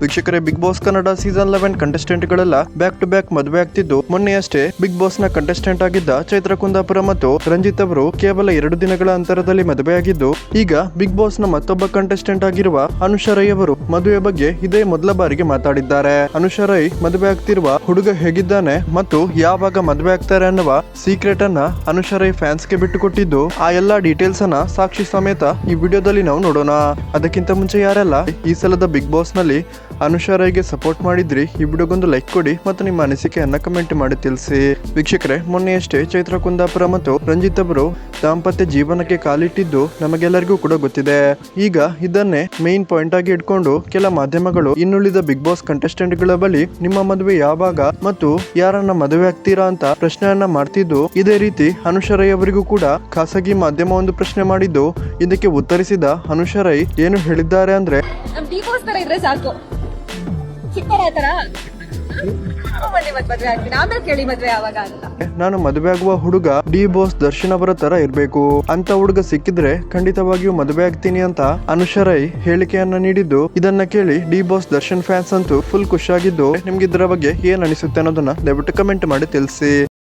ವೀಕ್ಷಕರೇ, Bigg Boss Kannada season 11 contestant ಗಳೆಲ್ಲ back to back ಮದುವೆ ಆಗ್ತಿದ್ದು, ಮೊನ್ನೆಯಷ್ಟೇ ಬಿಗ್ ಬಾಸ್ ನ ಕಂಟೆಸ್ಟೆಂಟ್ ಆಗಿದ್ದ ಚೈತ್ರ ಕುಂದಾಪುರ ಮತ್ತು ರಂಜಿತ್ ಅವರು ಕೇವಲ 2 ದಿನಗಳ ಅಂತರದಲ್ಲಿ ಮದುವೆಯಾಗಿದ್ದು, ಈಗ ಬಿಗ್ ಬಾಸ್ ನ ಮತ್ತೊಬ್ಬ ಕಂಟೆಸ್ಟೆಂಟ್ ಆಗಿರುವ ಅನುಷಾ ರೈ ಅವರು ಮದುವೆ ಬಗ್ಗೆ ಇದೇ ಮೊದಲ ಬಾರಿಗೆ ಮಾತಾಡಿದ್ದಾರೆ. ಅನುಷಾ ರೈ ಮದುವೆ ಆಗ್ತಿರುವ ಹುಡುಗ ಹೇಗಿದ್ದಾನೆ ಮತ್ತು ಯಾವಾಗ ಮದುವೆ ಆಗ್ತಾರೆ ಅನ್ನುವ ಸೀಕ್ರೆಟ್ ಅನ್ನ ಅನುಷಾ ರೈ ಫ್ಯಾನ್ಸ್ ಗೆ ಬಿಟ್ಟು ಕೊಟ್ಟಿದ್ದು, ಆ ಎಲ್ಲಾ ಡೀಟೇಲ್ಸ್ ಅನ್ನ ಸಾಕ್ಷಿ ಸಮೇತ ಈ ವಿಡಿಯೋದಲ್ಲಿ ನಾವು ನೋಡೋಣ. ಅದಕ್ಕಿಂತ ಮುಂಚೆ ಯಾರೆಲ್ಲ ಈ ಸಲದ ಬಿಗ್ ಬಾಸ್ ನಲ್ಲಿ ಅನುಷಾ ರೈಗೆ ಸಪೋರ್ಟ್ ಮಾಡಿದ್ರಿ, ಈ ವಿಡಿಯೋಗೊಂದು ಲೈಕ್ ಕೊಡಿ ಮತ್ತು ನಿಮ್ಮ ಅನಿಸಿಕೆಯನ್ನ ಕಮೆಂಟ್ ಮಾಡಿ ತಿಳಿಸಿ. ವೀಕ್ಷಕರೇ, ಮೊನ್ನೆಯಷ್ಟೇ ಚೈತ್ರ ಕುಂದಾಪುರ ಮತ್ತು ರಂಜಿತ್ ಅವರು ದಾಂಪತ್ಯ ಜೀವನಕ್ಕೆ ಕಾಲಿಟ್ಟಿದ್ದು ನಮಗೆಲ್ಲರಿಗೂ ಕೂಡ ಗೊತ್ತಿದೆ. ಈಗ ಇದನ್ನೇ ಮೇನ್ ಪಾಯಿಂಟ್ ಆಗಿ ಇಟ್ಕೊಂಡು ಕೆಲ ಮಾಧ್ಯಮಗಳು ಇನ್ನುಳಿದ ಬಿಗ್ ಬಾಸ್ ಕಂಟೆಸ್ಟೆಂಟ್ ಗಳ ಬಳಿ ನಿಮ್ಮ ಮದುವೆ ಯಾವಾಗ ಮತ್ತು ಯಾರನ್ನ ಮದುವೆ ಆಗ್ತೀರಾ ಅಂತ ಪ್ರಶ್ನೆಯನ್ನ ಮಾಡ್ತಿದ್ದು, ಇದೇ ರೀತಿ ಅನುಷಾ ರೈ ಅವರಿಗೂ ಕೂಡ ಖಾಸಗಿ ಮಾಧ್ಯಮ ಒಂದು ಪ್ರಶ್ನೆ ಮಾಡಿದ್ದು, ಇದಕ್ಕೆ ಉತ್ತರಿಸಿದ ಅನುಷಾ ರೈ ಏನು ಹೇಳಿದ್ದಾರೆ ಅಂದ್ರೆ, ಸಾಕು ನಾನು ಮದುವೆ ಆಗುವ ಹುಡುಗ ಡಿ ಬಾಸ್ ದರ್ಶನ್ ಅವರ ತರ ಇರ್ಬೇಕು, ಅಂತ ಹುಡುಗ ಸಿಕ್ಕಿದ್ರೆ ಖಂಡಿತವಾಗಿಯೂ ಮದುವೆ ಆಗ್ತೀನಿ ಅಂತ ಅನುಷಾ ರೈ ಹೇಳಿಕೆಯನ್ನ ನೀಡಿದ್ದು, ಇದನ್ನ ಕೇಳಿ ಡಿ ಬಾಸ್ ದರ್ಶನ್ ಫ್ಯಾನ್ಸ್ ಅಂತೂ ಫುಲ್ ಖುಷಿಯಾಗಿದ್ದು, ನಿಮ್ಗೆ ಇದರ ಬಗ್ಗೆ ಏನ್ ಅನಿಸುತ್ತೆ ಅನ್ನೋದನ್ನ ದಯವಿಟ್ಟು ಕಮೆಂಟ್ ಮಾಡಿ ತಿಳಿಸಿ.